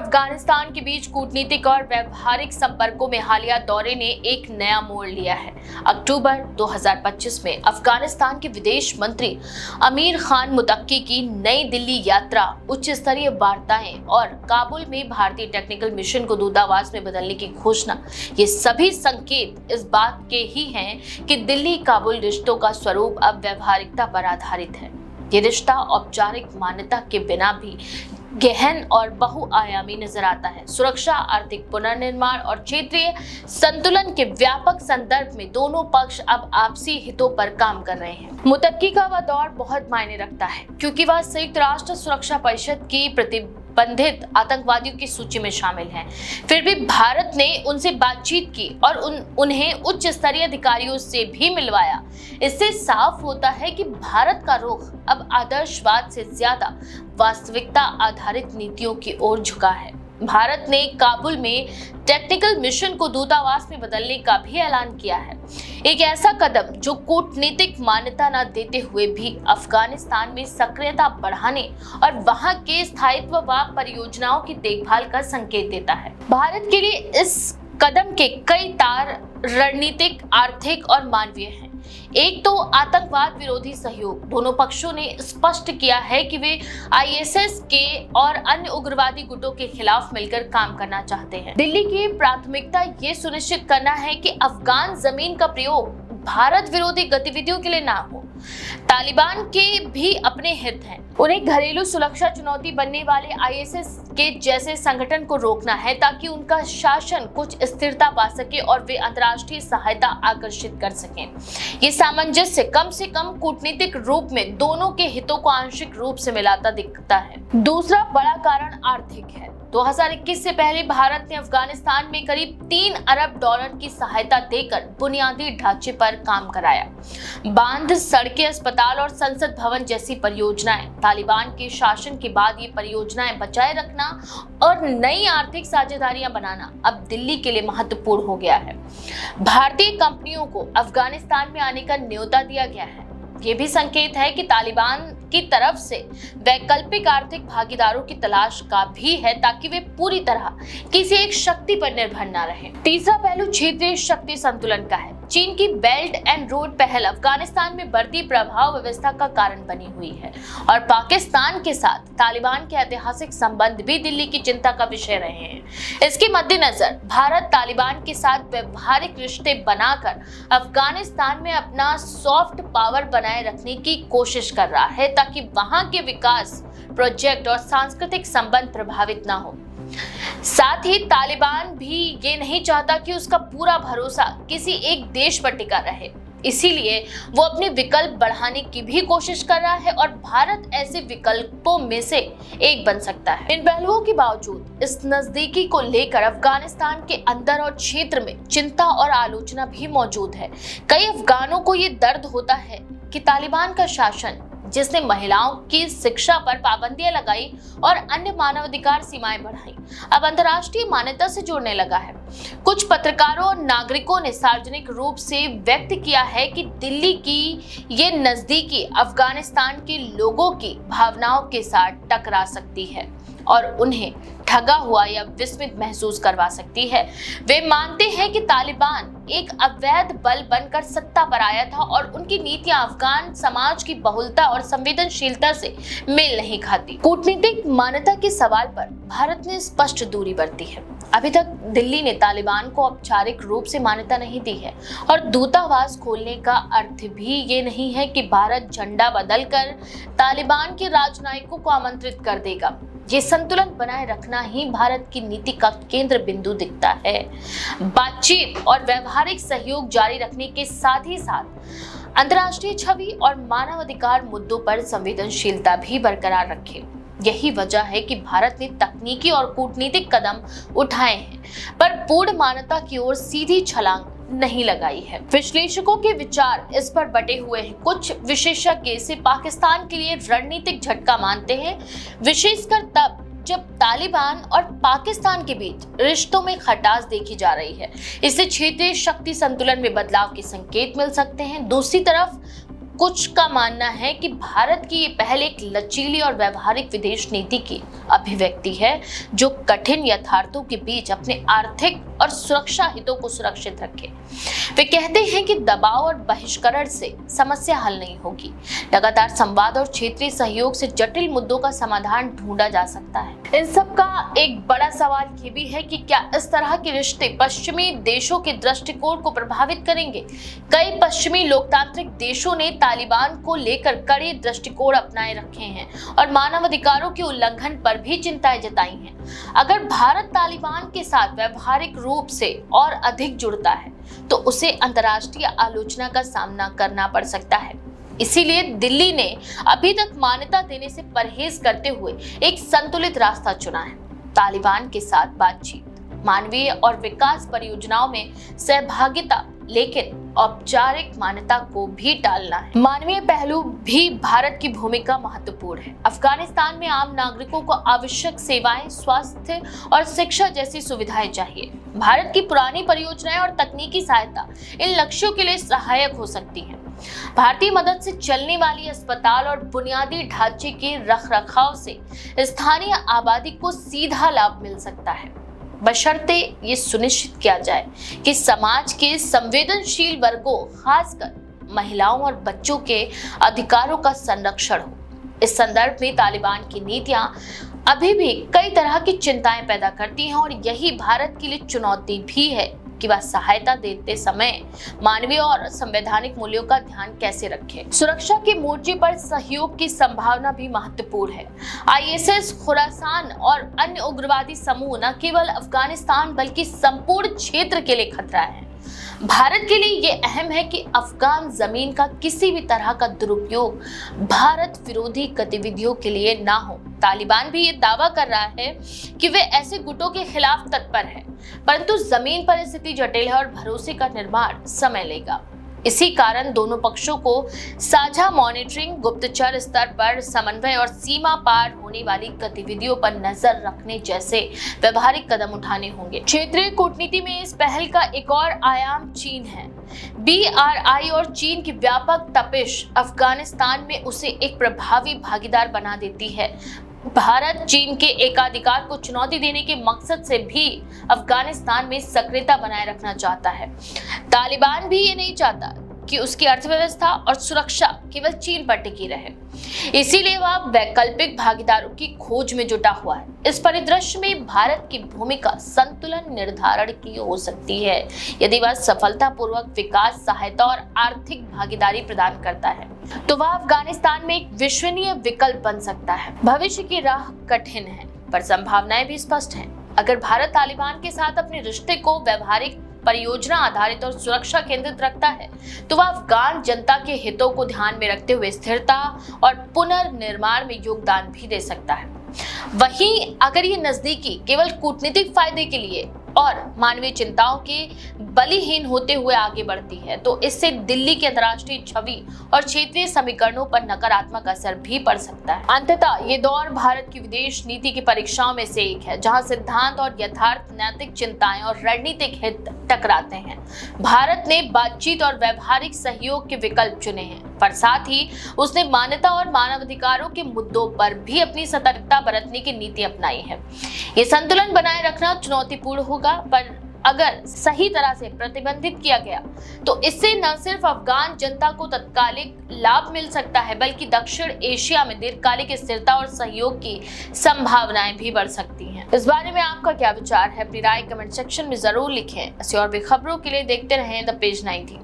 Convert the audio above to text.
अफगानिस्तान के बीच कूटनीतिक और व्यवहारिक संपर्कों में हालिया दौरे ने एक नया मोड़ लिया है। अक्टूबर 2025 में अफगानिस्तान के विदेश मंत्री अमीर खान मुतक्की की नई दिल्ली यात्रा, उच्च स्तरीय वार्ताएं और काबुल में भारतीय टेक्निकल मिशन को दूतावास में बदलने की घोषणा, ये सभी संकेत इस बात के ही हैं कि दिल्ली काबुल रिश्तों का स्वरूप अब व्यवहारिकता पर आधारित है। ये रिश्ता औपचारिक मान्यता के बिना भी गहन और बहुआयामी नजर आता है। सुरक्षा, आर्थिक पुनर्निर्माण और क्षेत्रीय संतुलन के व्यापक संदर्भ में दोनों पक्ष अब आपसी हितों पर काम कर रहे हैं। मुतक्की का वह दौर बहुत मायने रखता है क्योंकि वह संयुक्त राष्ट्र सुरक्षा परिषद की प्रतिबंधित आतंकवादियों की सूची में शामिल हैं। फिर भी भारत ने उनसे बातचीत की और उन्हें उच्च स्तरीय अधिकारियों से भी मिलवाया। इससे साफ होता है कि भारत का रुख अब आदर्शवाद से ज्यादा वास्तविकता आधारित नीतियों की ओर झुका है। भारत ने काबुल में टेक्निकल मिशन को दूतावास में बदलने का भी ऐलान किया है, एक ऐसा कदम जो कूटनीतिक मान्यता न देते हुए भी अफगानिस्तान में सक्रियता बढ़ाने और वहां के स्थायित्व व परियोजनाओं की देखभाल का संकेत देता है। भारत के लिए इस कदम के कई तार रणनीतिक, आर्थिक और मानवीय हैं। एक तो आतंकवाद विरोधी सहयोग। दोनों पक्षों ने स्पष्ट किया है कि वे आईएसआईएस के और अन्य उग्रवादी गुटों के खिलाफ मिलकर काम करना चाहते हैं। दिल्ली की प्राथमिकता ये सुनिश्चित करना है कि अफगान जमीन का प्रयोग भारत विरोधी गतिविधियों के लिए ना हो। तालिबान के भी अपने हित हैं। उन्हें घरेलू सुरक्षा चुनौती बनने वाले आईएसआईएस के जैसे संगठन को रोकना है ताकि उनका शासन कुछ स्थिरता पा सके और वे अंतर्राष्ट्रीय सहायता आकर्षित कर सकें। ये सामंजस्य कम से कम कूटनीतिक रूप में दोनों के हितों को आंशिक रूप से मिलाता दिखता है। दूसरा बड़ा कारण आर्थिक है। 2021 से पहले भारत ने अफगानिस्तान में करीब 3 अरब डॉलर की सहायता देकर बुनियादी ढांचे पर काम कराया। बांध, सड़कें, अस्पताल और संसद भवन जैसी परियोजनाएं। तालिबान के शासन के बाद ये परियोजनाएं बचाए रखना और नई आर्थिक साझेदारियां बनाना अब दिल्ली के लिए महत्वपूर्ण हो गया है। भारतीय कंपनियों को अफगानिस्तान में आने का न्योता दिया गया है। ये भी संकेत है कि तालिबान की तरफ से वैकल्पिक आर्थिक भागीदारों की तलाश का भी है ताकि वे पूरी तरह किसी एक शक्ति पर निर्भर न रहें। तीसरा पहलू क्षेत्रीय शक्ति संतुलन का है। चीन की बेल्ट एंड रोड पहल अफगानिस्तान में बढ़ती प्रभाव व्यवस्था का कारण बनी हुई है और पाकिस्तान के साथ तालिबान के ऐतिहासिक संबंध भी दिल्ली की चिंता का विषय रहे हैं। इसके मद्देनजर भारत तालिबान के साथ व्यवहारिक रिश्ते बनाकर अफगानिस्तान में अपना सॉफ्ट पावर बनाए रखने की कोशिश कर रहा है ताकि वहां के विकास प्रोजेक्ट और सांस्कृतिक संबंध प्रभावित ना हो। साथ ही तालिबान भी ये नहीं चाहता कि उसका पूरा भरोसा किसी एक देश पर टिका रहे, इसीलिए वो अपने विकल्प बढ़ाने की भी कोशिश कर रहा है और भारत ऐसे विकल्पों में से एक बन सकता है। इन पहलुओं के बावजूद इस नजदीकी को लेकर अफगानिस्तान के अंदर और क्षेत्र में चिंता और आलोचना भी मौजूद है। कई अफगानों को ये दर्द होता है कि तालिबान का शासन, जिसने महिलाओं की शिक्षा पर पाबंदियां लगाई और अन्य मानवाधिकार सीमाएं बढ़ाई, अब अंतर्राष्ट्रीय मान्यता से जुड़ने लगा है। कुछ पत्रकारों और नागरिकों ने सार्वजनिक रूप से व्यक्त किया है कि दिल्ली की ये नजदीकी अफगानिस्तान के लोगों की भावनाओं के साथ टकरा सकती है और उन्हें ठगा हुआ या विस्मित महसूस करवा सकती है। वे मानते हैं कि तालिबान एक अवैध बल बनकर सत्ता पर आया था और उनकी नीतियां अफगान समाज की बहुलता और संवेदनशीलता से मेल नहीं खाती। कूटनीतिक मान्यता के सवाल पर भारत ने स्पष्ट दूरी बरती है। अभी तक दिल्ली ने तालिबान को औपचारिक रूप से मान्यता नहीं दी है और दूतावास खोलने का अर्थ भी ये नहीं है कि भारत झंडा बदलकर तालिबान के राजनयिकों को आमंत्रित कर देगा। ये संतुलन बनाए रखना ही भारत की नीति का केंद्र बिंदु दिखता है। बातचीत और व्यवहारिक सहयोग जारी रखने के साथ ही साथ अंतर्राष्ट्रीय छवि और मानवाधिकार मुद्दों पर संवेदनशीलता भी बरकरार रखे। यही वजह है कि भारत ने तकनीकी और कूटनीतिक कदम उठाए हैं पर पूर्ण मान्यता की ओर सीधी छलांग नहीं लगाई है। विश्लेषकों के विचार इस पर बटे हुए हैं। कुछ विशेषज्ञ इसे पाकिस्तान के लिए रणनीतिक झटका मानते हैं, विशेषकर तब जब तालिबान और पाकिस्तान के बीच रिश्तों में खटास देखी जा रही है। इससे क्षेत्रीय शक्ति संतुलन में बदलाव के संकेत मिल सकते हैं। दूसरी तरफ कुछ का मानना है कि भारत की ये पहल एक लचीली और व्यवहारिक विदेश नीति की अभिव्यक्ति है जो कठिन यथार्थों के बीच अपने आर्थिक और सुरक्षा हितों को सुरक्षित रखे। वे कहते हैं कि दबाव और बहिष्करण से समस्या हल नहीं होगी। लगातार संवाद और क्षेत्रीय सहयोग से जटिल मुद्दों का समाधान ढूंढा जा सकता है। इन सब का एक बड़ा सवाल ये भी है कि क्या इस तरह के रिश्ते पश्चिमी देशों के दृष्टिकोण को प्रभावित करेंगे। कई पश्चिमी लोकतांत्रिक देशों ने तालिबान को लेकर कड़े दृष्टिकोण अपनाए रखे हैं और मानवाधिकारों के उल्लंघन पर भी चिंताएं जताई हैं। अगर भारत तालिबान के साथ व्यवहारिक रूप से और अधिक जुड़ता है तो उसे अंतर्राष्ट्रीय आलोचना का सामना करना पड़ सकता है। इसीलिए दिल्ली ने अभी तक मान्यता देने से परहेज करते हुए एक संतुलित रास्ता चुना है। तालिबान के साथ बातचीत, मानवीय और विकास परियोजनाओं में सहभागिता, लेकिन औपचारिक मान्यता को भी टालना है। मानवीय पहलू भी भारत की भूमिका महत्वपूर्ण है। अफगानिस्तान में आम नागरिकों को आवश्यक सेवाएं, स्वास्थ्य और शिक्षा जैसी सुविधाएं चाहिए। भारत की पुरानी परियोजनाएं और तकनीकी सहायता इन लक्ष्यों के लिए सहायक हो सकती है। भारतीय मदद से चलने वाली अस्पताल और बुनियादी ढांचे के रखरखाव से स्थानीय आबादी को सीधा लाभ मिल सकता है, बशर्ते ये सुनिश्चित किया जाए कि समाज के संवेदनशील वर्गों, खासकर महिलाओं और बच्चों के अधिकारों का संरक्षण हो। इस संदर्भ में तालिबान की नीतियां अभी भी कई तरह की चिंताएं पैदा करती हैं और यही भारत के लिए चुनौती भी है कि वह सहायता देते समय मानवीय और संवैधानिक मूल्यों का ध्यान कैसे रखे। सुरक्षा के मोर्चे पर सहयोग की संभावना भी महत्वपूर्ण है। आईएसआईएस, खुरासान और अन्य उग्रवादी समूह न केवल अफगानिस्तान बल्कि संपूर्ण क्षेत्र के लिए खतरा है। भारत के लिए ये अहम है कि अफगान जमीन का किसी भी तरह का दुरुपयोग भारत विरोधी गतिविधियों के लिए ना हो। तालिबान भी ये दावा कर रहा है कि वे ऐसे गुटों के खिलाफ तत्पर है, परंतु जमीन पर स्थिति जटिल है और भरोसे का निर्माण समय लेगा। इसी कारण दोनों पक्षों को साझा मॉनिटरिंग, गुप्तचर स्तर पर समन्वय और सीमा पार होने वाली गतिविधियों पर नजर रखने जैसे व्यवहारिक कदम उठाने होंगे। क्षेत्रीय कूटनीति में इस पहल का एक और आयाम चीन है। BRI और चीन की व्यापक तपिश अफगानिस्तान में उसे एक प्रभावी भागीदार बना देती है। भारत चीन के एकाधिकार को चुनौती देने के मकसद से भी अफगानिस्तान में सक्रियता बनाए रखना चाहता है। तालिबान भी ये नहीं चाहता कि उसकी अर्थव्यवस्था और सुरक्षा केवल चीन पर टिकी रहे, इसीलिए वह वैकल्पिक भागीदारों की खोज में जुटा हुआ है। इस परिदृश्य में भारत की भूमिका संतुलन निर्धारण की हो सकती है यदि वह सफलतापूर्वक विकास, सहायता और आर्थिक भागीदारी प्रदान करता है तो वह अफगानिस्तान में एक विश्वसनीय विकल्प बन सकता है। भविष्य की राह कठिन है पर संभावनाएं भी स्पष्ट हैं। अगर भारत तालिबान के साथ अपने रिश्ते को व्यवहारिक, परियोजना आधारित और सुरक्षा केंद्रित रखता है तो वह अफगान जनता के हितों को ध्यान में रखते हुए स्थिरता और पुनर्निर्माण में योगदान भी दे सकता है। वहीं अगर ये नजदीकी केवल कूटनीतिक फायदे के लिए और मानवीय चिंताओं के बलिहीन होते हुए आगे बढ़ती है तो इससे दिल्ली की अंतर्राष्ट्रीय छवि और क्षेत्रीय समीकरणों पर नकारात्मक असर भी पड़ सकता है। अंततः ये दौर भारत की विदेश नीति की परीक्षाओं में से एक है जहां सिद्धांत और यथार्थ, नैतिक चिंताएं और रणनीतिक हित टकराते हैं। भारत ने बातचीत और व्यवहारिक सहयोग के विकल्प चुने हैं, पर साथ ही उसने मान्यता और मानवाधिकारों के मुद्दों पर भी अपनी सतर्कता बरतने की नीति अपनाई है। ये संतुलन बनाए रखना चुनौतीपूर्ण होगा, पर अगर सही तरह से प्रतिबंधित किया गया तो इससे न सिर्फ अफगान जनता को तत्कालिक लाभ मिल सकता है बल्कि दक्षिण एशिया में दीर्घकालिक स्थिरता और सहयोग की संभावनाएं भी बढ़ सकती हैं। इस बारे में आपका क्या विचार है? अपनी राय कमेंट सेक्शन में जरूर लिखें। ऐसी और भी खबरों के लिए देखते रहें द पेज 19।